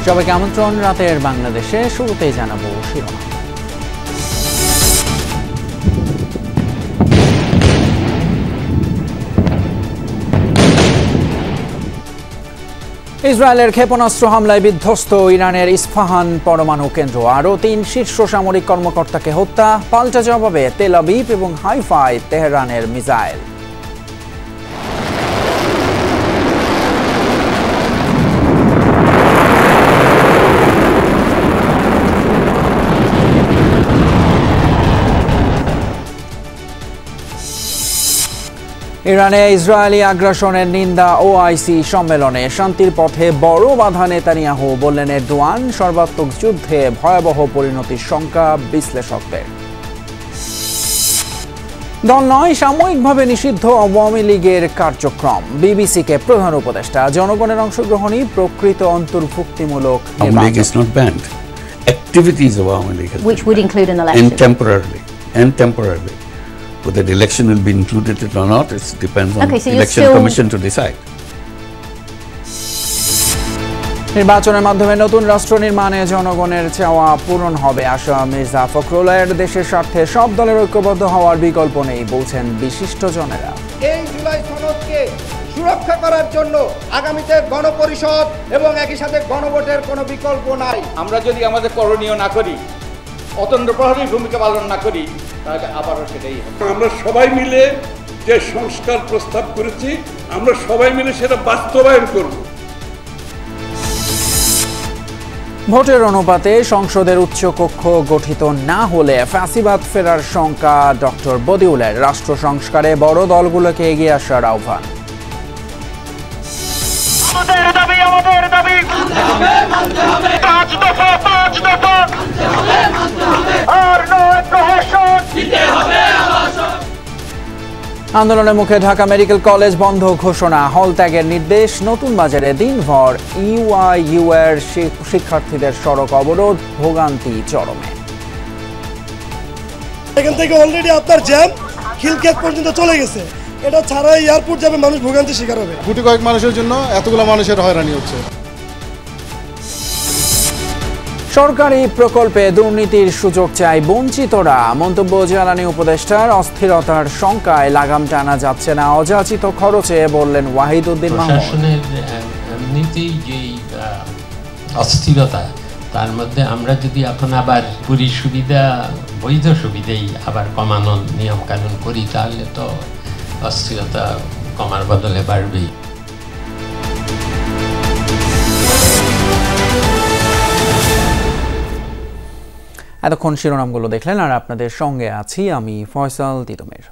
সবাইকে আমন্ত্রণ রাতের বাংলাদেশে। শুরুতেই জানাবো শিরোনাম। ইসরায়েলের ক্ষেপণাস্ত্র হামলায় বিধ্বস্ত ইরানের ইস্পাহান পরমাণু কেন্দ্র। আরও ৩ শীর্ষ সামরিক কর্মকর্তাকে হত্যা। পাল্টা জবাবে তেল আবিব এবং হাইফায় তেহরানের মিসাইল। ইরানে ইসরায়েলি আগ্রাসনের নিন্দা ওআইসি সম্মেলনে। শান্তির পথে বড় বাধা নেতানিয়াহু, বললেন এরদোয়ান। সর্বাত্মক যুদ্ধে ভয়াবহ পরিণতির শঙ্কা বিশ্লেষকদের। দল নয়, সাময়িকভাবে নিষিদ্ধ আওয়ামী লীগের কার্যক্রম। বিবিসিকে প্রধান উপদেষ্টা। জনগণের অংশগ্রহণই প্রকৃত অন্তর্ভুক্তিমূলক নির্বাচন। Whether the election will be included or not, it depends on the election commission to decide. নির্বাচনের মাধ্যমে নতুন রাষ্ট্র নির্মাণে জনগণের চাওয়া পূরণ হবে আশা মির্জা ফখরুলের। দেশের স্বার্থে সব দলের ঐক্যবদ্ধ হওয়ার বিকল্প নেই, বলছেন বিশিষ্টজনেরা। এই জুলাই সনদকে সুরক্ষা করার জন্য আগামীতে গণপরিষদ এবং একই সাথে গণভোটের কোনো বিকল্প নাই। আমরা যদি আমাদের করণীয় না করি, অতন্ত্র প্রহরী ভূমিকা পালন না করি, তাহলে আবারও সেটাই হবে। আমরা সবাই মিলে যে সংস্কার প্রস্তাব করেছি, আমরা সবাই মিলে সেটা বাস্তবায়ন করব। ভোটের অনুপাতে সংসদের উচ্চকক্ষ গঠিত না হলে ফ্যাসিবাদ ফেরার শঙ্কা ডক্টর বদিউলের। রাষ্ট্র সংস্কারে বড় দলগুলোকে এগিয়ে আসার আহ্বান। আন্দোলনের মুখে ঢাকা মেডিকেল কলেজ বন্ধ ঘোষণা। হল ত্যাগের নির্দেশ। নতুন বাজারে দিনভর ইউআইইউ এর শিক্ষার্থীদের সড়ক অবরোধ, ভোগান্তি চরমে। এখান থেকে অলরেডি আপনার জ্যাম খিলক্ষেত পর্যন্ত চলে গেছে। এটা ছাড়া এয়ারপোর্ট যাবে, মানুষ ভোগান্তি শিকার হবে। কোটি কয়েক মানুষের জন্য এতগুলো মানুষের হয়রানি হচ্ছে। সরকারি প্রকল্পে দুর্নীতির সুযোগ চায় বঞ্চিতরা। মন্তব্য জ্বালানি উপদেষ্টার। অস্থিরতার শঙ্কায় লাগাম টানা যাচ্ছে না অযাচিত খরচে, বললেন ওয়াহিদউদ্দিন মাহমুদ। এমনিতেই যে অস্থিরতা, তার মধ্যে আমরা যদি এখন আবার পুরী সুবিধা, বৈধ সুবিধাই আবার কমানোর নিয়ম কানুন করি, তাহলে তো অস্থিরতা কমার বদলে বাড়বেই। এতক্ষণ শিরোনামগুলো দেখলেন, আর আপনাদের সঙ্গে আছি আমি ফয়সাল তিতুমির।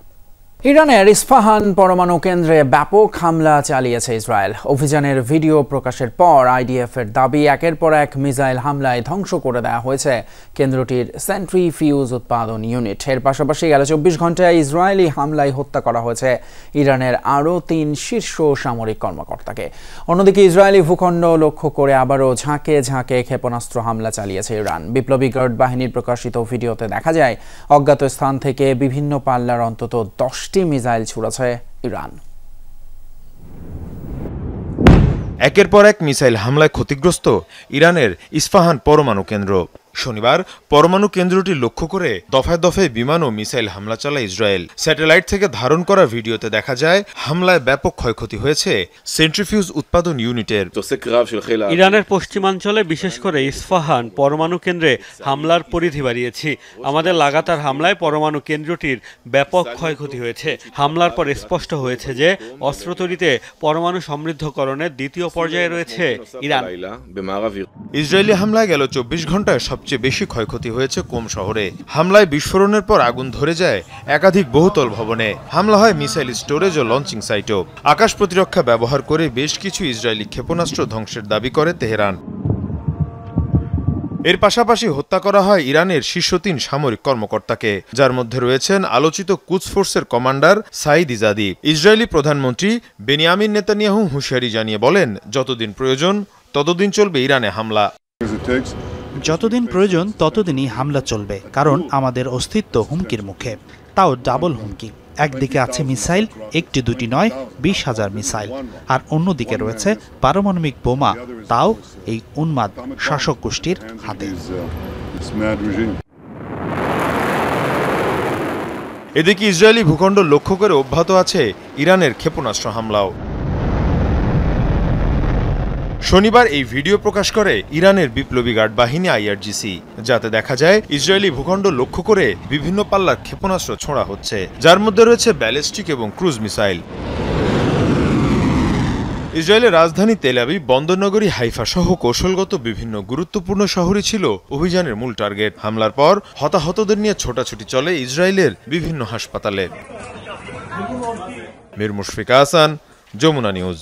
ইরানের ইস্পাহান পরমাণু কেন্দ্রে ব্যাপক হামলা চালিয়েছে ইসরায়েল। অভিযানের ভিডিও প্রকাশের পর আইডিএফ এর দাবি, একের পর এক মিসাইল হামলায় ধ্বংস করে দেওয়া হয়েছে কেন্দ্রটির সেন্ট্রিফিউজ উৎপাদন ইউনিট। এর পাশাপাশি গেল 24 ঘন্টায় ইসরায়েলি হামলায় হত্যা করা হয়েছে ইরানের আরও 3 শীর্ষ সামরিক কর্মকর্তাকে। অন্যদিকে ইসরায়েলি ভূখণ্ড লক্ষ্য করে আবারও ঝাঁকে ঝাঁকে ক্ষেপণাস্ত্র হামলা চালিয়েছে ইরান। বিপ্লবী গার্ড বাহিনীর প্রকাশিত ভিডিওতে দেখা যায় অজ্ঞাত স্থান থেকে বিভিন্ন পাল্লার অন্তত 10টি মিসাইল ছুড়েছে ইরান। একের পর এক মিসাইল হামলায় ক্ষতিগ্রস্ত ইরানের ইস্পাহান পরমাণু কেন্দ্র। শনিবার পরমাণু কেন্দ্রটি লক্ষ্য করে দফায় দফায় বিমান ও মিসাইল হামলা চালায় ইসরায়েল। স্যাটেলাইট থেকে ধারণ করা ভিডিওতে দেখা যায় হামলায় ব্যাপক ক্ষয়ক্ষতি হয়েছে সেন্ট্রিফিউজ উৎপাদন ইউনিটের। ইরানের পশ্চিমাঞ্চলে, বিশেষ করে ইস্পাহান পরমাণু কেন্দ্রে হামলার পরিধি বাড়িয়েছি। আমাদের লাগাতার হামলায় পরমাণু কেন্দ্রটির ব্যাপক ক্ষয়ক্ষতি হয়েছে। হামলার পর স্পষ্ট হয়েছে যে অস্ত্র তৈরিতে পরমাণু সমৃদ্ধকরণের দ্বিতীয় পর্যায়ে রয়েছে ইরান। ইসরায়েলি হামলায় গেল 24 ঘন্টায় সবচেয়ে বেশি ক্ষয়ক্ষতি হয়েছে কোম শহরে। হামলায় বিস্ফোরণের পর আগুন ধরে যায় একাধিক বহুতল ভবনে। হামলা হয় মিসাইল স্টোরেজ ও লঞ্চিং সাইটেও। আকাশ প্রতিরক্ষা ব্যবহার করে বেশ কিছু ইসরায়েলি ক্ষেপণাস্ত্র ধ্বংসের দাবি করে তেহরান। এর পাশাপাশি হত্যা করা হয় ইরানের শীর্ষ 3 সামরিক কর্মকর্তাকে, যার মধ্যে রয়েছেন আলোচিত কুদস ফোর্সের কমান্ডার সাইদ ইজাদি। ইসরায়েলি প্রধানমন্ত্রী বেনিয়ামিন নেতানিয়াহু হুঁশিয়ারি জানিয়ে বলেন, যতদিন প্রয়োজন ততদিন চলবে ইরানে হামলা। যতদিন প্রয়োজন ততদিনই হামলা চলবে, কারণ আমাদের অস্তিত্ব হুমকির মুখে, তাও ডাবল হুমকি। একদিকে আছে মিসাইল, একটি দুটি নয় 20,000 মিসাইল, আর অন্যদিকে রয়েছে পারমাণবিক বোমা, তাও এই উন্মাদ শাসক গোষ্ঠীর হাতে। এদিকে ইসরায়েলি ভূখণ্ড লক্ষ্য করে অব্যাহত আছে ইরানের ক্ষেপণাস্ত্র হামলাও। শনিবার এই ভিডিও প্রকাশ করে ইরানের বিপ্লবী গার্ড বাহিনী IRGC, যাতে দেখা যায় ইসরায়েলি ভূখণ্ড লক্ষ্য করে বিভিন্ন পাল্লার ক্ষেপণাস্ত্র ছোঁড়া হচ্ছে, যার মধ্যে রয়েছে ব্যালিস্টিক এবং ক্রুজ মিসাইল। ইসরায়েলের রাজধানী তেল আবিব, বন্দরনগরী হাইফা সহ কৌশলগত বিভিন্ন গুরুত্বপূর্ণ শহরই ছিল অভিযানের মূল টার্গেট। হামলার পর হতাহতদের নিয়ে ছোটাছুটি চলে ইসরায়েলের বিভিন্ন হাসপাতালে। মীর মুশফিক হাসান, যমুনা নিউজ।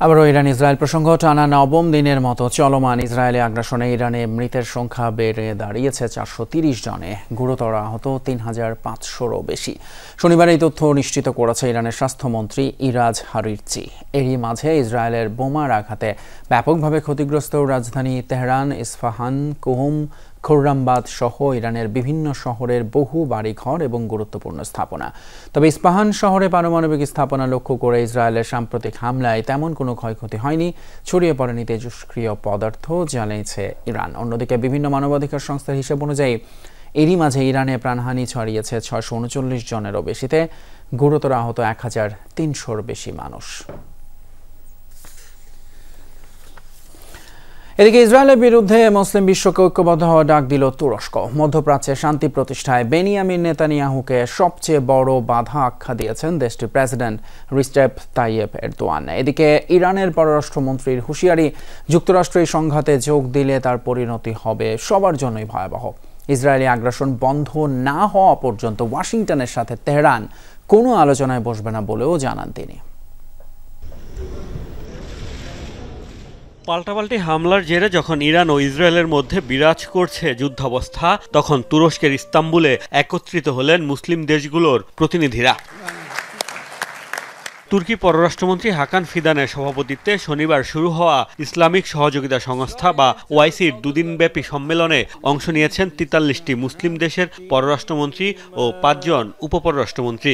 আবারও ইরান ইসরায়েল প্রসঙ্গ, টানা নবম দিনের মতো চলমান ইসরায়েলি আগ্রাসনে ইরানে মৃতের সংখ্যা বেড়ে দাঁড়িয়েছে 430 জনে, গুরুতর আহত 3,500-রও বেশি। শনিবার এই তথ্য নিশ্চিত করেছে ইরানের স্বাস্থ্যমন্ত্রী ইরাজ হারিরচি। এরই মাঝে ইসরায়েলের বোমার আঘাতে ব্যাপকভাবে ক্ষতিগ্রস্ত রাজধানী তেহরান, ইস্পাহান, কুহুম, খুররামবাদ সহ ইরানের বিভিন্ন শহরের বহু বাড়িঘর এবং গুরুত্বপূর্ণ স্থাপনা। তবে ইস্পাহান শহরে পারমাণবিক স্থাপনা লক্ষ্য করে ইসরায়েলের সাম্প্রতিক হামলায় তেমন কোনো ক্ষয়ক্ষতি হয়নি, ছড়িয়ে পড়েনি তেজস্ক্রিয় পদার্থ, জানিয়েছে ইরান। অন্যদিকে বিভিন্ন মানবাধিকার সংস্থার হিসেব অনুযায়ী এরই মাঝে ইরানে প্রাণহানি ছড়িয়েছে 639 জনেরও বেশিতে, গুরুতর আহত 1,300-র বেশি মানুষ। এদিকে ইসরায়েলের বিরুদ্ধে মুসলিম বিশ্বকে ঐক্যবদ্ধ হওয়ার ডাক দিল তুরস্ক। মধ্যপ্রাচ্যে শান্তি প্রতিষ্ঠায় বেনিয়ামিন নেতানিয়াহুকে সবচেয়ে বড় বাধা আখ্যা দিয়েছেন দেশটির প্রেসিডেন্ট রিসেপ তাইয়েপ এরদোয়ান। এদিকে ইরানের পররাষ্ট্রমন্ত্রীর হুঁশিয়ারি, যুক্তরাষ্ট্র এই সংঘাতে যোগ দিলে তার পরিণতি হবে সবার জন্যই ভয়াবহ। ইসরায়েলি আগ্রাসন বন্ধ না হওয়া পর্যন্ত ওয়াশিংটনের সাথে তেহরান কোনো আলোচনায় বসবে না বলেও জানান তিনি। পাল্টাপাল্টি হামলার জেরে যখন ইরান ও ইসরায়েলের মধ্যে বিরাজ করছে যুদ্ধাবস্থা, তখন তুরস্কের ইস্তাম্বুলে একত্রিত হলেন মুসলিম দেশগুলোর প্রতিনিধিরা। তুর্কি পররাষ্ট্রমন্ত্রী হাকান ফিদানের সভাপতিত্বে শনিবার শুরু হওয়া ইসলামিক সহযোগিতা সংস্থা বা ওআইসির দুদিনব্যাপী সম্মেলনে অংশ নিয়েছেন 43টি মুসলিম দেশের পররাষ্ট্রমন্ত্রী ও 5 জন উপপররাষ্ট্রমন্ত্রী।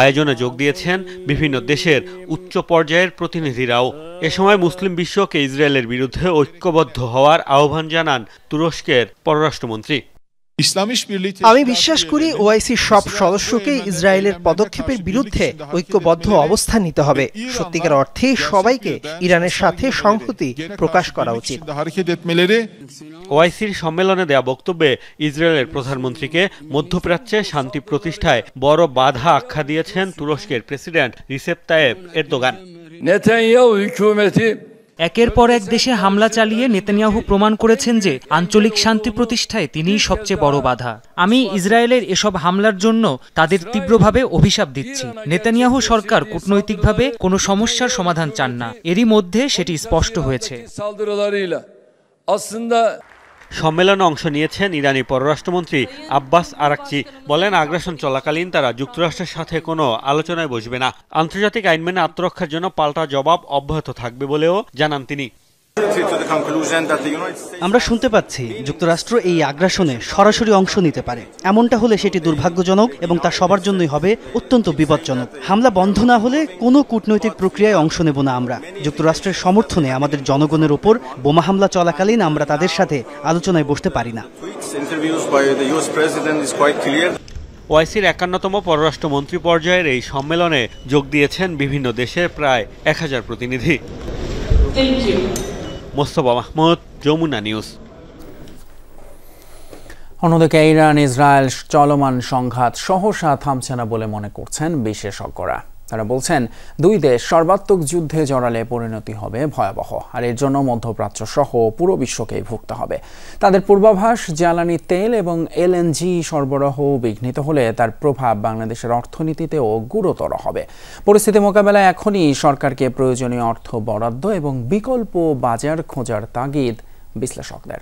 আয়োজনে যোগ দিয়েছেন বিভিন্ন দেশের উচ্চ পর্যায়ের প্রতিনিধিরাও। এ সময় মুসলিম বিশ্বকে ইসরায়েলের বিরুদ্ধে ঐক্যবদ্ধ হওয়ার আহ্বান জানান তুরস্কের পররাষ্ট্রমন্ত্রী। আমি বিশ্বাস করি ওআইসির সব সদস্যকে ইসরায়েলের পদক্ষেপের বিরুদ্ধে ঐক্যবদ্ধ অবস্থান নিতে হবে। সত্যিকার অর্থে সবাইকে ইরানের সাথে সংহতি প্রকাশ করা উচিত। ওআইসির সম্মেলনে দেয়া বক্তব্যে ইসরায়েলের প্রধানমন্ত্রীকে মধ্যপ্রাচ্যে শান্তি প্রতিষ্ঠায় বড় বাধা আখ্যা দিয়েছেন তুরস্কের প্রেসিডেন্ট রিসেপ তাইয়েপ এরদোগান। একের পর এক দেশে হামলা চালিয়ে নেতানিয়াহু প্রমাণ করেছেন যে আঞ্চলিক শান্তি প্রতিষ্ঠায় তিনিই সবচেয়ে বড় বাধা। আমি ইসরায়েলের এসব হামলার জন্য তাদের তীব্রভাবে অভিশাপ দিচ্ছি। নেতানিয়াহু সরকার কূটনৈতিকভাবে কোনো সমস্যার সমাধান চান না, এরই মধ্যে সেটি স্পষ্ট হয়েছে। সম্মেলনে অংশ নিয়েছেন ইরানি পররাষ্ট্রমন্ত্রী আব্বাস আরাকচি। বলেন, আগ্রাসন চলাকালীন তারা যুক্তরাষ্ট্রের সাথে কোনো আলোচনায় বসবে না। আন্তর্জাতিক আইন মেনে আত্মরক্ষার জন্য পাল্টা জবাব অব্যাহত থাকবে বলেও জানান তিনি। আমরা শুনতে পাচ্ছি যুক্তরাষ্ট্র এই আগ্রাসনে সরাসরি অংশ নিতে পারে। এমনটা হলে সেটি দুর্ভাগ্যজনক এবং তা সবার জন্যই হবে অত্যন্ত বিপজ্জনক। হামলা বন্ধ না হলে কোনো কূটনৈতিক প্রক্রিয়ায় অংশ নেব না আমরা। যুক্তরাষ্ট্রের সমর্থনে আমাদের জনগণের ওপর বোমা হামলা চলাকালীন আমরা তাদের সাথে আলোচনায় বসতে পারি না। ওআইসির 51তম পররাষ্ট্রমন্ত্রী পর্যায়ের এই সম্মেলনে যোগ দিয়েছেন বিভিন্ন দেশের প্রায় 1000 প্রতিনিধি। মোস্তফা মাহমুদ, যমুনা নিউজ। অন্যদিকে ইরান ইসরায়েল চলমান সংঘাত সহসা থামছে না বলে মনে করছেন বিশেষজ্ঞরা। তারা বলছেন, দুই দেশ সর্বাত্মক যুদ্ধে জড়ালে পরিণতি হবে ভয়াবহ, আর এর জন্য মধ্যপ্রাচ্য সহ পুরো বিশ্বকেই ভুগতে হবে। তাদের পূর্বাভাস, জ্বালানি তেল এবং এলএনজি সরবরাহ বিঘ্নিত হলে তার প্রভাব বাংলাদেশের অর্থনীতিতেও গুরুতর হবে। পরিস্থিতি মোকাবেলায় এখনই সরকারকে প্রয়োজনীয় অর্থ বরাদ্দ এবং বিকল্প বাজার খোঁজার তাগিদ বিশ্লেষকদের।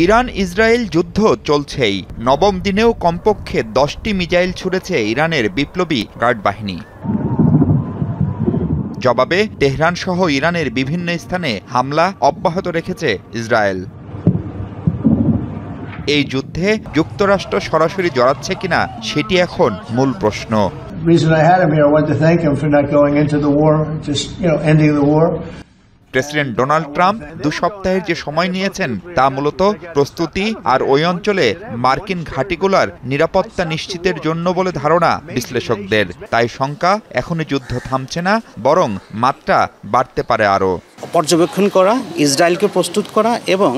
ইরান ইসরায়েল যুদ্ধ চলছেই। নবম দিনেও কমপক্ষে 10টি মিসাইল ছুড়েছে ইরানের বিপ্লবী গার্ড বাহিনী। জবাবে তেহরান সহ ইরানের বিভিন্ন স্থানে হামলা অব্যাহত রেখেছে ইসরায়েল। এই যুদ্ধে যুক্তরাষ্ট্র সরাসরি জড়াচ্ছে কিনা সেটি এখন মূল প্রশ্ন। প্রেসিডেন্ট ডোনাল্ড ট্রাম্প 2 সপ্তাহের যে সময় নিয়েছেন তা মূলত প্রস্তুতি আর ওই অঞ্চলে মার্কিন ঘাঁটিগুলোর নিরাপত্তা নিশ্চিতের জন্য বলে ধারণা বিশ্লেষকদের। তাই শঙ্কা এখনই যুদ্ধ থামছে না, বরং মাত্রা বাড়তে পারে আরও। পর্যবেক্ষণ করা, ইসরায়েলকে প্রস্তুত করা এবং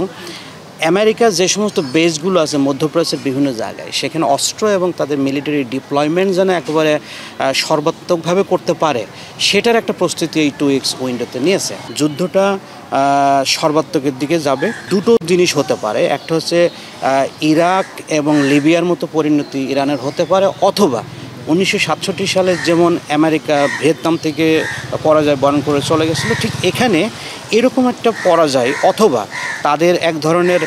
আমেরিকার যে সমস্ত বেসগুলো আছে মধ্যপ্রাচ্যের বিভিন্ন জায়গায়, সেখানে অস্ত্র এবং তাদের মিলিটারি ডিপ্লয়মেন্ট যেন একেবারে সর্বাত্মকভাবে করতে পারে, সেটার একটা প্রস্তুতি এই 2 weeks উইন্ডোতে নিয়েছে। যুদ্ধটা সর্বাত্মকের দিকে যাবে। দুটো জিনিস হতে পারে, একটা হচ্ছে ইরাক এবং লিবিয়ার মতো পরিণতি ইরানের হতে পারে, অথবা 1967 সালে যেমন আমেরিকা ভিয়েতনাম থেকে পরাজয় বরণ করে চলে গেছিলো, ঠিক এখানে এরকম একটা পরাজয় অথবা তাদের এক ধরনের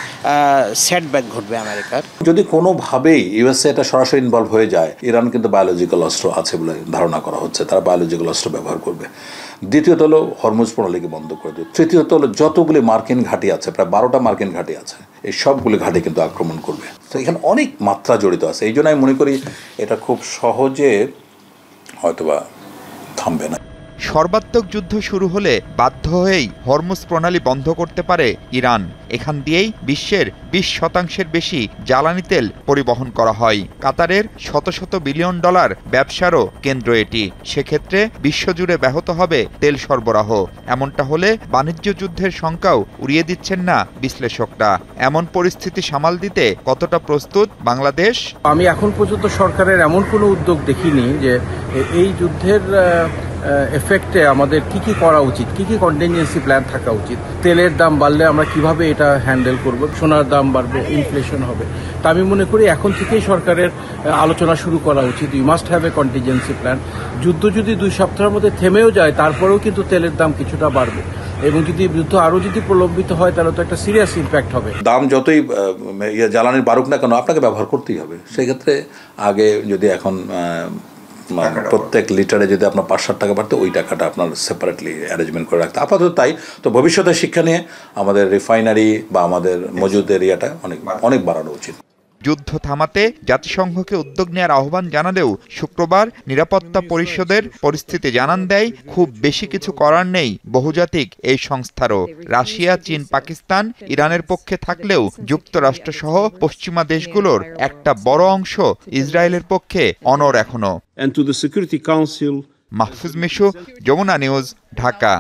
সেটব্যাক ঘটবে আমেরিকার। যদি কোনোভাবেই ইউএসএ এটা সরাসরি ইনভলভ হয়ে যায়, ইরান কিন্তু বায়োলজিক্যাল অস্ত্র আছে বলে ধারণা করা হচ্ছে, তারা বায়োলজিক্যাল অস্ত্র ব্যবহার করবে। দ্বিতীয়ত হলো হরমুজ প্রণালীকে বন্ধ করে দেবে। তৃতীয়ত হলো যতগুলি মার্কিন ঘাঁটি আছে, প্রায় 12টা মার্কিন ঘাঁটি আছে, এই সবগুলি ঘাঁটি কিন্তু আক্রমণ করবে। তো এখানে অনেক মাত্রা জড়িত আছে। এই জন্য আমি মনে করি এটা খুব সহজে হয়তোবা থামবে না। সর্বাত্মক যুদ্ধ শুরু হলে বাধ্য হয়েই হরমুজ প্রণালী বন্ধ করতে পারে ইরান। এখান দিয়েই বিশ্বের 20% বেশি জ্বালানি তেল পরিবহন করা হয়। কাতারের শত শত বিলিয়ন ডলার ব্যবসারও কেন্দ্র এটি। সেক্ষেত্রে বিশ্বজুড়ে ব্যাহত হবে তেল সরবরাহ। এমনটা হলে বাণিজ্য যুদ্ধের শঙ্কাও উড়িয়ে দিচ্ছেন না বিশ্লেষকরা। এমন পরিস্থিতি সামাল দিতে কতটা প্রস্তুত বাংলাদেশ? আমি এখন পর্যন্ত সরকারের এমন কোনো উদ্যোগ দেখিনি যে এই যুদ্ধের এফেক্টে আমাদের কি কি করা উচিত, কি কি কন্টিনজেন্সি প্ল্যান থাকা উচিত। তেলের দাম বাড়লে আমরা কিভাবে এটা হ্যান্ডেল করব, সোনার দাম বাড়বে, ইনফ্লেশন হবে। তা আমি মনে করি এখন থেকেই সরকারের আলোচনা শুরু করা উচিত। You must have a contingency plan. যুদ্ধ যদি 2 সপ্তাহের মধ্যে থেমেও যায়, তারপরেও কিন্তু তেলের দাম কিছুটা বাড়বে, এবং যদি যুদ্ধ আরও যদি প্রলম্বিত হয় তাহলে তো একটা সিরিয়াস ইম্প্যাক্ট হবে। দাম যতই জ্বালানির বাড়ুক না কেন, আপনাকে ব্যবহার করতেই হবে। সেক্ষেত্রে আগে যদি এখন প্রত্যেক লিটারে যদি আপনার 5-7 টাকা বাড়তে, ওই টাকাটা আপনার সেপারেটলি অ্যারেঞ্জমেন্ট করে রাখতে আপাতত তাই। তো ভবিষ্যতের শিক্ষা নিয়ে আমাদের রিফাইনারি বা আমাদের মজুদ এরিয়াটা অনেক বাড়ানো উচিত। যুদ্ধ থামাতে জাতিসংঘকে উদ্যোগ নেওয়ার আহ্বান জানালেও শুক্রবার নিরাপত্তা পরিষদের পরিস্থিতি জানান দেয় খুব বেশি কিছু করার নেই বহুজাতিক এই সংস্থারও। রাশিয়া, চীন, পাকিস্তান ইরানের পক্ষে থাকলেও যুক্তরাষ্ট্রসহ পশ্চিমা দেশগুলোর একটা বড় অংশ ইসরায়েলের পক্ষে অনড় এখনো। মাহফুজ মিশু, যমুনা নিউজ, ঢাকা।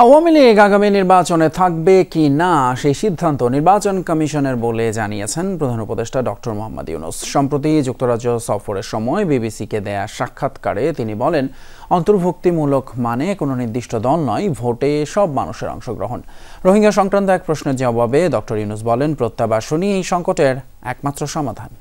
আওয়ামী লীগ আগামী নির্বাচনে থাকবে কি না সেই সিদ্ধান্ত নির্বাচন কমিশনের বলে জানিয়েছেন প্রধান উপদেষ্টা ডক্টর মোহাম্মদ ইউনূস। সম্প্রতি যুক্তরাজ্য সফরের সময় বিবিসিকে দেয়া সাক্ষাৎকারে তিনি বলেন, অন্তর্ভুক্তিমূলক মানে কোনো নির্দিষ্ট দল নয়, ভোটে সব মানুষের অংশগ্রহণ। রোহিঙ্গা সংক্রান্ত এক প্রশ্নের জবাবে ডক্টর ইউনূস বলেন, প্রত্যাবাসনই এই সংকটের একমাত্র সমাধান।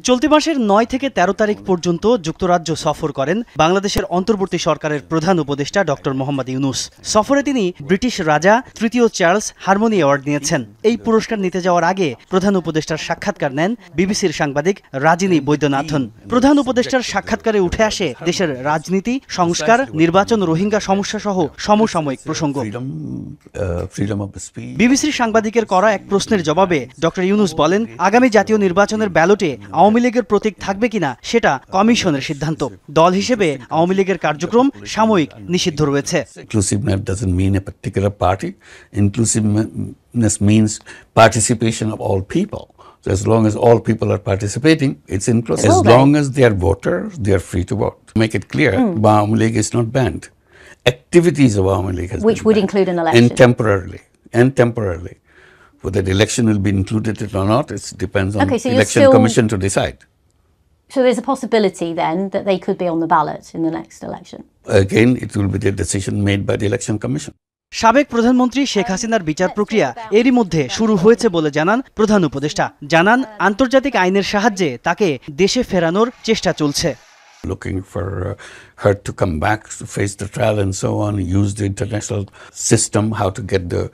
চলতি মাসের 9 থেকে 13 তারিখ পর্যন্ত যুক্তরাজ্য সফর করেন বাংলাদেশের অন্তর্বর্তী সরকারের প্রধান উপদেষ্টা ডক্টর মোহাম্মদ ইউনূস। সফরে তিনি ব্রিটিশ রাজা তৃতীয় চার্লস হারমোনি অ্যাওয়ার্ড নিয়েছেন। এই পুরস্কার নিতে যাওয়ার আগে প্রধান উপদেষ্টার সাক্ষাৎকার নেন বিবিসির সাংবাদিক রাজিনী বৈদ্যনাথন। প্রধান উপদেষ্টার সাক্ষাৎকারে উঠে আসে দেশের রাজনীতি, সংস্কার, নির্বাচন, রোহিঙ্গা সমস্যা সহ সমসাময়িক প্রসঙ্গ। বিবিসির সাংবাদিকের করা এক প্রশ্নের জবাবে ডক্টর ইউনূস বলেন, আগামী জাতীয় নির্বাচনের ব্যালটে আওয়ামী লীগের প্রতীক থাকবে কিনা সেটা কমিশনের সিদ্ধান্ত। দল হিসেবে আওয়ামী লীগের কার্যক্রম সাময়িক নিষিদ্ধ রয়েছে। Inclusiveness doesn't mean a particular party. Inclusiveness means participation of all people. So as long as all people are participating, it's inclusive. As long as they are voters, they are free to vote. To make it clear, Awami League is not banned. Activities of Awami League has been which would banned. include an election. And temporarily. Whether the election will be included or not, it depends on so the election commission to decide. So there's a possibility then that they could be on the ballot in the next election? Again, it will be the decision made by the election commission. সাবেক প্রধানমন্ত্রী শেখ হাসিনার বিচার প্রক্রিয়া এরই মধ্যে শুরু হয়েছে বলে জানান প্রধান উপদেষ্টা। জানান, আন্তর্জাতিক আইনের সাহায্যে তাকে দেশে ফেরানোর চেষ্টা চলছে। Looking for her to come back to face the trial and so on, use the international system, how to get the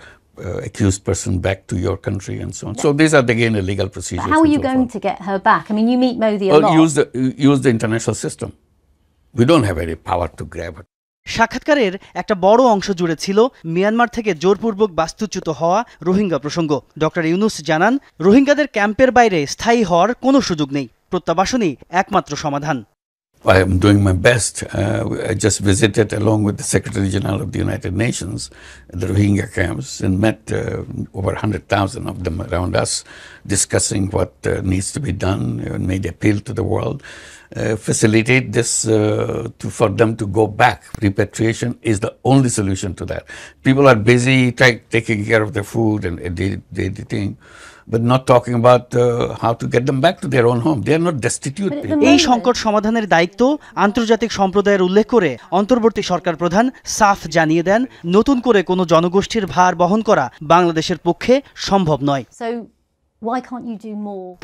accused person back to your country and so on. So these are again the legal procedures. But how are you going to get her back? I mean, you meet Modi a lot. Use the international system. We don't have any power to grab her. সাক্ষাৎকারের একটা বড় অংশ জুড়ে ছিল Myanmar থেকে জোরপূর্বক বাস্তুচ্যুত হওয়া রোহিঙ্গা প্রসঙ্গ। ডক্টর ইউনুস জানান, রোহিঙ্গাদের ক্যাম্পের বাইরে স্থায়ী হওয়ার কোনো সুযোগ নেই, প্রত্যাবাসনই একমাত্র সমাধান। I am doing my best. I just visited along with the Secretary General of the United Nations the Rohingya camps and met over 100,000 of them around us, discussing what needs to be done and made appeal to the world. Facilitate this for them to go back. Repatriation is the only solution to that. People are busy taking care of their food and daily thing, but not talking about how to get them back to their own home. They are not destitute people. এই সংকট সমাধানের দায়িত্ব আন্তর্জাতিক সম্প্রদায়ের উল্লেখ করে অন্তর্বর্তী সরকার প্রধান সাফ জানিয়ে দেন, নতুন করে কোনো জনগোষ্ঠীর ভার বহন করা বাংলাদেশের পক্ষে সম্ভব নয়।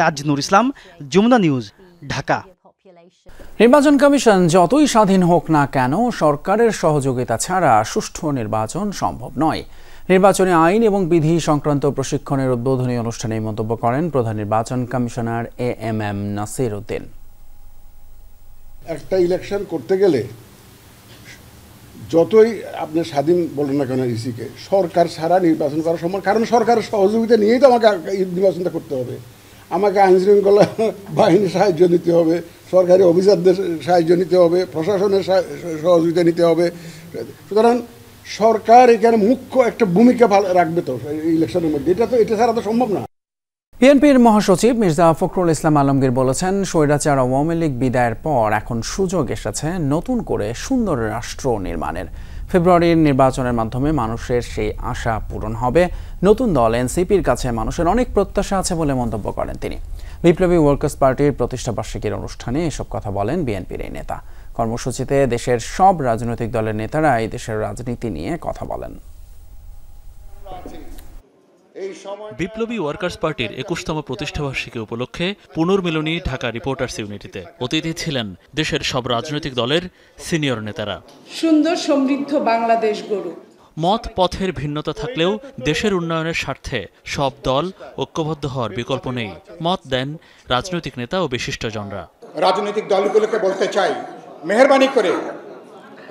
তাজনুর ইসলাম, যমুনা নিউজ, ঢাকা। নির্বাচন কমিশন যতই স্বাধীন হোক না কেন, সরকারের সহযোগিতা ছাড়া সুষ্ঠু নির্বাচন সম্ভব নয়। নির্বাচনী আইন এবং বিধি সংক্রান্ত প্রশিক্ষণের উদ্বোধনী অনুষ্ঠানে মন্তব্য করেন প্রধান নির্বাচন কমিশনার AMM নাসির উদ্দিন। একটা ইলেকশন করতে গেলে যতই আপনি স্বাধীন বলেন না কেন ইসিকে, সরকার ছাড়া নির্বাচন করা সম্ভব, কারণ সরকারের সহযোগিতা নিয়েই তো আমাকে নির্বাচনটা করতে হবে। আমাকে আইনশৃঙ্খলা বাহিনীর সাহায্য নিতে হবে, সরকারি অফিসারদের সাহায্য নিতে হবে, প্রশাসনের সহযোগিতা নিতে হবে। সুতরাং সরকার এখানে মুখ্য একটা ভূমিকা রাখবে তো ইলেকশনের মধ্যে, এটা ছাড়া তো সম্ভব না। বিএনপির মহাসচিব মির্জা ফখরুল ইসলাম আলমগীর বলেছেন, স্বৈরাচার আওয়ামী লীগ বিদায়ের পর এখন সুযোগ এসেছে নতুন করে সুন্দর রাষ্ট্র নির্মাণের। ফেব্রুয়ারির নির্বাচনের মাধ্যমে মানুষের সেই আশা পূরণ হবে। নতুন দল এনসিপির কাছে মানুষের অনেক প্রত্যাশা আছে বলে মন্তব্য করেন তিনি। বিপ্লবী ওয়ার্কার্স পার্টির প্রতিষ্ঠাবার্ষিকীর অনুষ্ঠানে এসব কথা বলেন বিএনপির এই নেতা। কর্মসূচিতে দেশের সব রাজনৈতিক দলের নেতারা এই দেশের রাজনীতি নিয়ে কথা বলেন। বিপ্লবী ওয়ার্কার্স পার্টির 21তম প্রতিষ্ঠাবার্ষিকী উপলক্ষে পুনর্মিলনী ঢাকা রিপোর্টার্স ইউনিটিতে অতিথি ছিলেন দেশের সব রাজনৈতিক দলের সিনিয়র নেতারা। সুন্দর সমৃদ্ধ বাংলাদেশ গড়ুক। মত পথের ভিন্নতা থাকলেও দেশের উন্নয়নের স্বার্থে সব দল ঐক্যবদ্ধ হওয়ার বিকল্প নেই, মত দেন রাজনৈতিক নেতা ও বিশিষ্টজনরা। রাজনৈতিক দলগুলোকে বলতে চাই, মেহেরবানি করে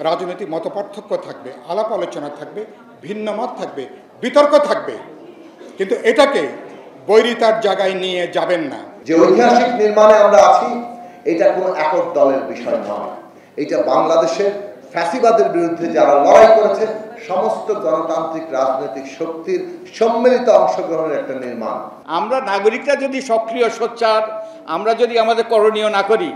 রাজনৈতিক মতপার্থক্য থাকবে, আলাপ আলোচনা থাকবে, ভিন্ন মত থাকবে, বিতর্ক থাকবে, কিন্তু এটাকে বৈরিতার জায়গায় নিয়ে যাবেন না। যে ঐতিহাসিক নির্মাণে আমরা আছি, এটা কোনো একক দলের বিষয় নয়। এটা বাংলাদেশের ফ্যাসিবাদের বিরুদ্ধে যারা লড়াই করেছে সমস্ত গণতান্ত্রিক রাজনৈতিক শক্তির সম্মিলিত অংশগ্রহণের একটা নির্মাণ। আমরা নাগরিকরা যদি সক্রিয় সোচ্চার, আমরা যদি আমাদের করণীয় না করি,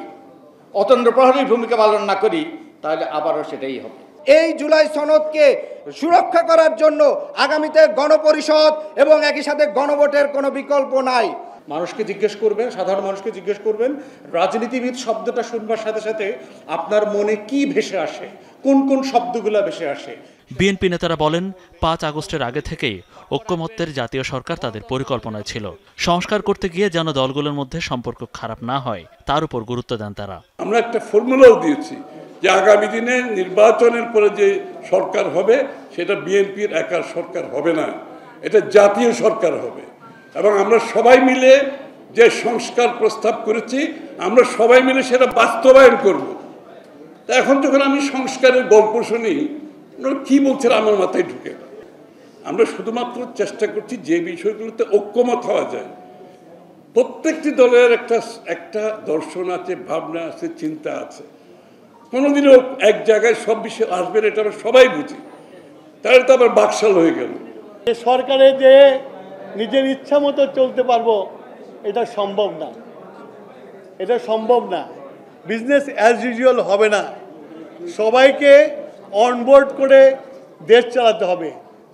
অতন্দ্র প্রহরীর ভূমিকা পালন না করি, তাহলে আবারও সেটাই হবে। এই জুলাই সনদকে সুরক্ষা করার জন্য আগামীতে গণপরিষদ এবং একই সাথে গণভোটের কোনো বিকল্প নাই। মানুষকে জিজ্ঞেস করবেন, সাধারণ মানুষকে জিজ্ঞেস করবেন, রাজনীতিবিদ শব্দটা শুনবার সাথে সাথে আপনার মনে কি ভেসে আসে, কোন কোন শব্দগুলো ভেসে আসে। বিএনপি নেতারা বলেন, 5 আগস্টের আগে থেকেই ঐক্যমত্যের জাতীয় সরকার তাদের পরিকল্পনায় ছিল। সংস্কার করতে গিয়ে যেন দলগুলোর মধ্যে সম্পর্ক খারাপ না হয় তার উপর গুরুত্ব দেন তারা। আমরা একটা ফর্মুলাও দিয়েছি যে আগামী দিনে নির্বাচনের পরে যে সরকার হবে সেটা বিএনপির একার সরকার হবে না, এটা জাতীয় সরকার হবে। এবং আমরা সবাই মিলে যে সংস্কার প্রস্তাব করেছি, আমরা সবাই মিলে সেটা বাস্তবায়ন করব। তা এখন যখন আমি সংস্কারের গল্প শুনি, ওনারা কী বলছেন আমার মাথায় ঢুকে। আমরা শুধুমাত্র চেষ্টা করছি যে বিষয়গুলোতে ঐক্যমত হওয়া যায়। প্রত্যেকটি দলের একটা দর্শন আছে, ভাবনা আছে, চিন্তা আছে। কোনোদিনও এক জায়গায় সব বিষয় আসবে না, এটা আমরা সবাই বুঝি। তাহলে তো আবার বাকশাল হয়ে গেল। সরকারে যে নিজের ইচ্ছা মতো চলতে পারবো, এটা সম্ভব না, এটা সম্ভব না। বিজনেস অ্যাজ ইউজুয়াল হবে না। সবাইকে অনবোর্ড করে দেশ চালাতে হবে,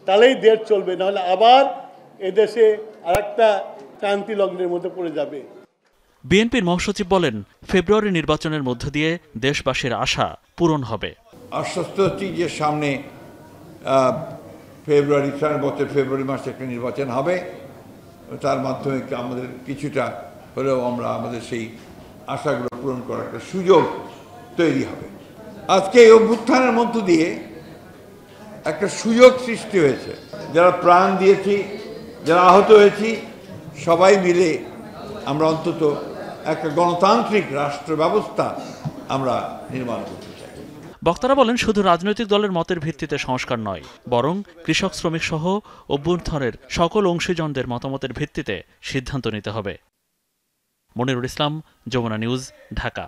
তাহলেই দেশ চলবে, নাহলে আবার এদেশে আরেকটা ক্রান্তি লগ্নের মধ্যে পড়ে যাবে। বিএনপির মহাসচিব বলেন, ফেব্রুয়ারি নির্বাচনের মধ্য দিয়ে দেশবাসীর আশা পূরণ হবে। আশ্বস্ত হচ্ছি যে সামনে ফেব্রুয়ারি মাসে একটা নির্বাচন হবে, তার মাধ্যমে আমাদের কিছুটা হলেও আমরা আমাদের সেই আশাগুলো পূরণ করার একটা সুযোগ তৈরি হবে। আজকে এই অভ্যুত্থানের মধ্য দিয়ে একটা সুযোগ সৃষ্টি হয়েছে। যারা প্রাণ দিয়েছি, যারা আহত হয়েছি, সবাই মিলে আমরা অন্তত একটা গণতান্ত্রিক রাষ্ট্র ব্যবস্থা আমরা নির্মাণ করতে চাই। বক্তারা বলেন, শুধু রাজনৈতিক দলের মতের ভিত্তিতে সংস্কার নয়, বরং কৃষক, শ্রমিক সহ অভ্যন্তরের সকল অংশীজনদের মতামতের ভিত্তিতে সিদ্ধান্ত নিতে হবে। মনিরুল ইসলাম, যমুনা নিউজ, ঢাকা।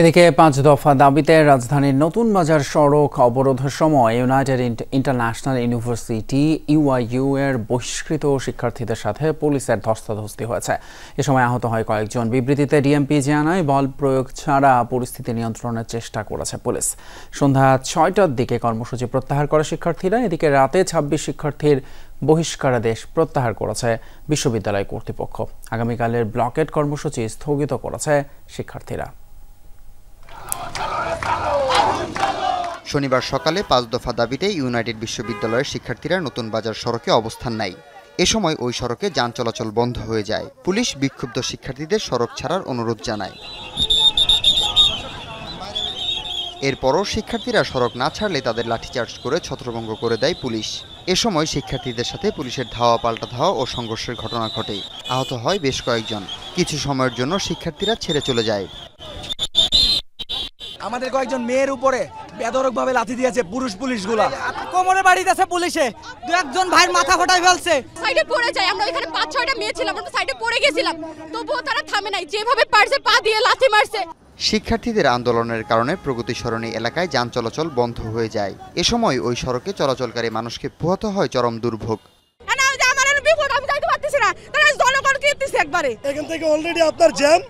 এদিকে 5 দফা দাবিতে রাজধানীর নতুন বাজার সড়ক অবরোধের সময় ইউনাইটেড ইন্টারন্যাশনাল ইউনিভার্সিটি ইউআইইউ এর বহিষ্কৃত শিক্ষার্থীদের সাথে পুলিশের ধস্তাধস্তি হয়েছে। এ সময় আহত হয় কয়েকজন। বিবৃতিতে ডিএমপি জানায়, বল প্রয়োগ ছাড়া পরিস্থিতি নিয়ন্ত্রণের চেষ্টা করেছে পুলিশ। সন্ধ্যা 6টার দিকে কর্মসূচি প্রত্যাহার করে শিক্ষার্থীরা। এদিকে রাতে 26 শিক্ষার্থীর বহিষ্কারাদেশ প্রত্যাহার করেছে বিশ্ববিদ্যালয় কর্তৃপক্ষ। আগামীকালের ব্লকেট কর্মসূচি স্থগিত করেছে শিক্ষার্থীরা। শনিবার সকালে 5 দফা দাবিতে ইউনাইটেড বিশ্ববিদ্যালয়ের শিক্ষার্থীরা নতুন বাজার সড়কে অবস্থান নেয়। এ সময় ওই সড়কে যান চলাচল বন্ধ হয়ে যায়। পুলিশ বিক্ষুব্ধ শিক্ষার্থীদের সড়ক ছাড়ার অনুরোধ জানায়। এরপরও শিক্ষার্থীরা সড়ক না ছাড়লে তাদের লাঠিচার্জ করে ছত্রভঙ্গ করে দেয় পুলিশ। এ সময় শিক্ষার্থীদের সাথে পুলিশের ধাওয়া পাল্টা ধাওয়া ও সংঘর্ষের ঘটনা ঘটে। আহত হয় বেশ কয়েকজন। কিছু সময়ের জন্য শিক্ষার্থীরা ছেড়ে চলে যায়। আমাদের কয়েকজন মেয়ের উপরে বেধড়কভাবে লাথি দিয়েছে পুলিশগুলা। কোমরে বাড়ি দিয়েছে পুলিশে। 2-1 ভাইয়ের মাথা ফাটাই ফেলছে। সাইডে পড়ে যায়। আমরা এখানে 5-6টা মেয়ে ছিলাম, আমরা সাইডে পড়ে গেছিলাম, তবুও তারা থামে নাই। যেভাবে পারছে পা দিয়ে লাথি মারছে। শিক্ষার্থীদের আন্দোলনের কারণে প্রগতি সরণি এলাকায় যান চলাচল বন্ধ হয়ে যায়। এ সময় ওই সড়কে চলাচলকারী মানুষকে পোহাতে হয় চরম দুর্ভোগ। এখান থেকে অলরেডি আপনার জ্যাম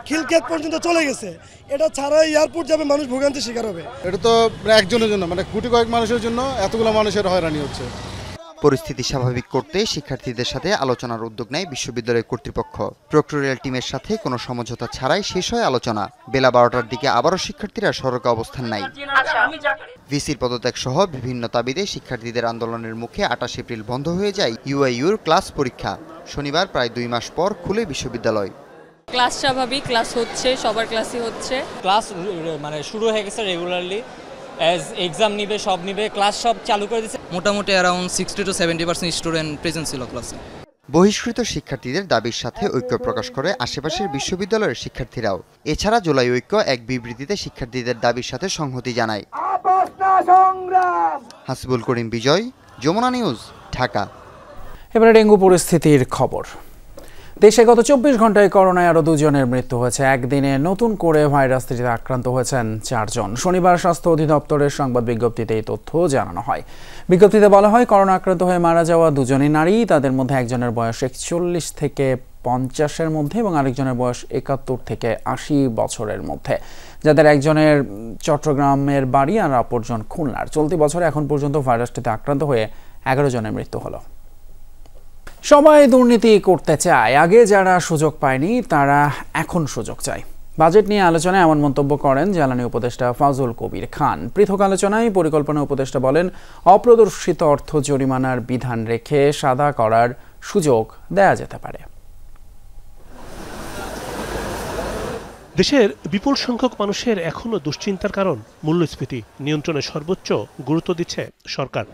খিলক্ষেত পর্যন্ত চলে গেছে। এটা ছাড়া এয়ারপোর্ট যাবে, মানুষ ভোগান্তি শিকার হবে। এটা তো একজনের জন্য, মানে কোটি কয়েক মানুষের জন্য এতগুলো মানুষের হয়রানি হচ্ছে। পরিস্থিতি স্বাভাবিক করতে শিক্ষার্থীদের সাথে আলোচনার উদ্যোগ নেয় বিশ্ববিদ্যালয় কর্তৃপক্ষ। প্রক্টোরিয়াল টিমের সাথে কোনো সমঝোতা ছাড়াই শেষ হয় আলোচনা। বেলা 12টার দিকে আবারও শিক্ষার্থীরা সড়কে অবস্থান নেয়। ভিসির পদত্যাগ সহ বিভিন্ন দাবিতে শিক্ষার্থীদের আন্দোলনের মুখে 28 এপ্রিল বন্ধ হয়ে যায় ইউআইইউর ক্লাস পরীক্ষা। শনিবার প্রায় 2 মাস পর খুলে বিশ্ববিদ্যালয়। ক্লাস স্বাভাবিক, ক্লাস হচ্ছে, সবার ক্লাসই হচ্ছে। ক্লাস মানে শুরু হয়ে গেছে রেগুলারলি, অ্যাজ এক্সাম নিবে, সব নিবে, ক্লাস সব চালু করে দিয়েছে। মোটামুটি অ্যারাউন্ড 60 to 70% স্টুডেন্ট প্রেজেন্ট ছিল ক্লাসে। বহিষ্কৃত শিক্ষার্থীদের দাবির সাথে ঐক্য প্রকাশ করে আশেপাশের বিশ্ববিদ্যালয়ের শিক্ষার্থীরাও। এছাড়া জুলাই ঐক্য এক বিবৃতিতে শিক্ষার্থীদের দাবির সাথে সংহতি জানায়। হাসিবুল করিম বিজয়, যমুনা নিউজ, ঢাকা। এবারে ডেঙ্গু পরিস্থিতির খবর। দেশে গত 24 ঘন্টায় করোনায় আরও 2 জনের মৃত্যু হয়েছে। একদিনে নতুন করে ভাইরাসটিতে আক্রান্ত হয়েছেন 4 জন। শনিবার স্বাস্থ্য অধিদপ্তরের সংবাদ বিজ্ঞপ্তিতে এই তথ্য জানানো হয়। বিজ্ঞপ্তিতে বলা হয়, করোনা আক্রান্ত হয়ে মারা যাওয়া 2 জনই নারী। তাদের মধ্যে একজনের বয়স 41 থেকে 50-এর মধ্যে এবং আরেকজনের বয়স 71 থেকে 80 বছরের মধ্যে, যাদের একজনের চট্টগ্রামের বাড়ি আর অপরজন খুলনার। চলতি বছরে এখন পর্যন্ত ভাইরাসটিতে আক্রান্ত হয়ে 11 জনের মৃত্যু হলো। সবাই দুর্নীতি করতে চায়, আগে যারা সুযোগ পায়নি তারা এখন সুযোগ চায়। বাজেট নিয়ে আলোচনায় এমন মন্তব্য করেন জ্বালানি উপদেষ্টা ফাজল কবির খান। পৃথক আলোচনায় পরিকল্পনা উপদেষ্টা বলেন, অপ্রদর্শিত অর্থ জরিমানার বিধান রেখে সাদা করার সুযোগ দেয়া যেতে পারে। দেশের বিপুল সংখ্যক মানুষের এখনো দুশ্চিন্তার কারণ মূল্যস্ফীতি নিয়ন্ত্রণে সর্বোচ্চ গুরুত্ব দিচ্ছে সরকার।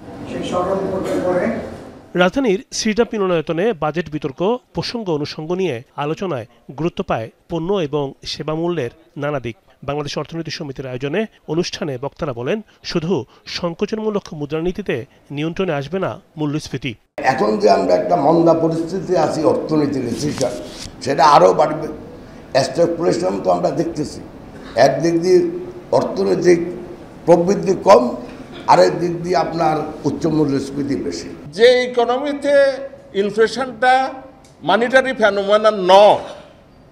রাজধানীর শ্রীডাপ মিলনায়তনে বাজেট বিতর্ক প্রসঙ্গ অনুষঙ্গ নিয়ে আলোচনায় গুরুত্ব পায় পণ্য এবং সেবা মূল্যের নানা দিক। বাংলাদেশ অর্থনীতি সমিতির আয়োজনে অনুষ্ঠানে বক্তারা বলেন, শুধু সংকোচনমূলক মুদ্রানীতিতে নিয়ন্ত্রণে আসবে না মূল্যস্ফীতি। এখন যে আমরা একটা মন্দা পরিস্থিতি আছি, অর্থনীতির রিসেশন, সেটা আরও বাড়বে। স্ট্যাগফ্লেশন তো আমরা দেখতেছি, একদিক দিয়ে অর্থনৈতিক প্রবৃদ্ধি কম, আরেক দিক দিয়ে আপনার উচ্চ মূল্যস্ফীতি বেশি। যে ইকোনমিতে ইনফ্লেশনটা মানিটারি ফেনোমেনা নয়,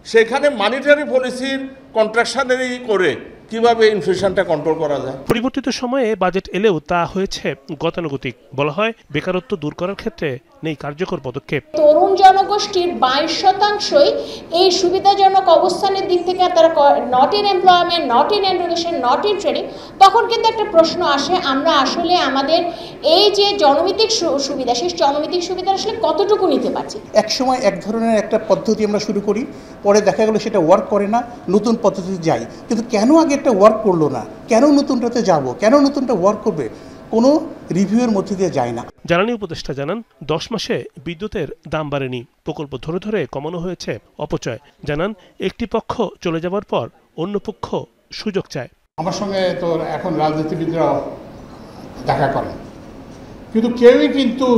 সেখানে মানিটারি পলিসির কন্ট্রাকশনারি করে কিভাবে ইনফ্লেশনটা কন্ট্রোল করা যায়। পরিবর্তিত সময়ে বাজেট এলেও তা হয়েছে গতানুগতিক। বলা হয়, বেকারত্ব দূর করার ক্ষেত্রে নেই কার্যকর পদক্ষেপ। তরুণ জনগোষ্ঠীর 22% এই সুবিধাজনক অবস্থানের দিক থেকে তারা not in employment, not in education, not in training. তখন কিন্তু একটা প্রশ্ন আসে, আমরা আসলে আমাদের এই যে জনভিত্তিক সুবিধা, সেই জনভিত্তিক সুবিধা আসলে কতটুকু নিতে পারছি। এক সময় এক ধরনের একটা পদ্ধতি আমরা শুরু করি, পরে দেখা গেল সেটা ওয়ার্ক করে না, নতুন পদ্ধতিতে যাই। কিন্তু কেন আগে একটা ওয়ার্ক করলো না, কেন নতুনটাতে যাব, কেন নতুনটা ওয়ার্ক করবে, কোনো রিভিউয়ের মধ্যে দিয়ে যায় না। জ্বালানি উপদেষ্টা জানান, 10 মাসে বিদ্যুতের দাম বাড়েনি, প্রকল্প ধরে ধরে কমানো হয়েছে অপচয়। জানান, একটি পক্ষ চলে যাবার পর অন্য পক্ষ সুযোগ চায়। আমার সঙ্গে তো এখন রাজনীতিবিদরাও দেখা করেন, কিন্তু কেউই কিন্তু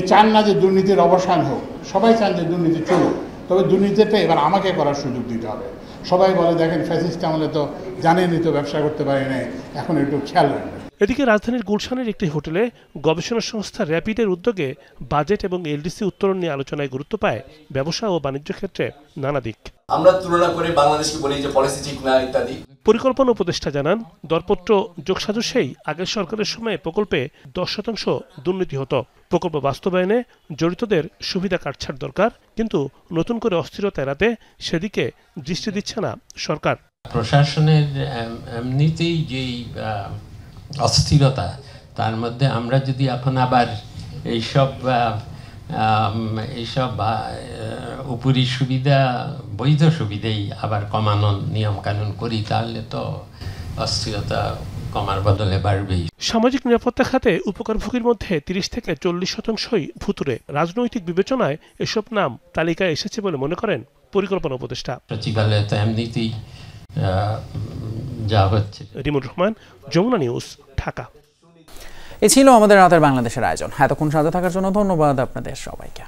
চান না যে দুর্নীতির অবসান হোক। সবাই চান যে দুর্নীতি চলুক, তবে দুর্নীতিটা এবার আমাকে করার সুযোগ দিতে হবে। সবাই বলে দেখেন ফ্যাসিস্ট আমলে তো জানেনই তো ব্যবসা করতে পারি না, এখন একটু খেয়াল রাখবেন। এদিকে রাজধানীর গুলশানের একটি হোটেলে গবেষণা সংস্থা র্যাপিডের উদ্যোগে বাজেট এবং এলডিসি উত্তরণ নিয়ে আলোচনায় গুরুত্ব পায় ব্যবসা ও বাণিজ্য ক্ষেত্রে নানা দিক। আমরা তুলনা করে বাংলাদেশকে বলি যে পলিসি ঠিক না ইত্যাদি। পরিকল্পনা উপদেষ্টা জানান, দরপত্র যোগসাজশেই আগের সরকারের সময়ে প্রকল্পে 10% দুর্নীতি হতো। প্রকল্প বাস্তবায়নে জড়িতদের সুবিধা কাটছাড় দরকার, কিন্তু নতুন করে অস্থিরতা এড়াতে সেদিকে দৃষ্টি দিচ্ছে না সরকার। প্রশাসনের এমনিতেই যেই অস্থিরতা, তার মধ্যে আমরা যদি এখন আবার এইসব উপরি সুবিধা, বৈধ সুবিধাই আবার কমানোর নিয়ম কানুন করি, তাহলে তো অস্থিরতা কমার বদলে বাড়বেই। সামাজিক নিরাপত্তা খাতে উপকারভোগীর মধ্যে 30 থেকে 40% ভুতুরে। রাজনৈতিক বিবেচনায় এসব নাম তালিকায় এসেছে বলে মনে করেন পরিকল্পনা উপদেষ্টা। সচিবালয়ে তো এমনিতেই যা হচ্ছে। রিমুর রহমান, যমুনা নিউজ, ঢাকা। এ ছিল আমাদের রাতের বাংলাদেশের আয়োজন। এতক্ষণ সাথে থাকার জন্য ধন্যবাদ আপনাদের সবাইকে।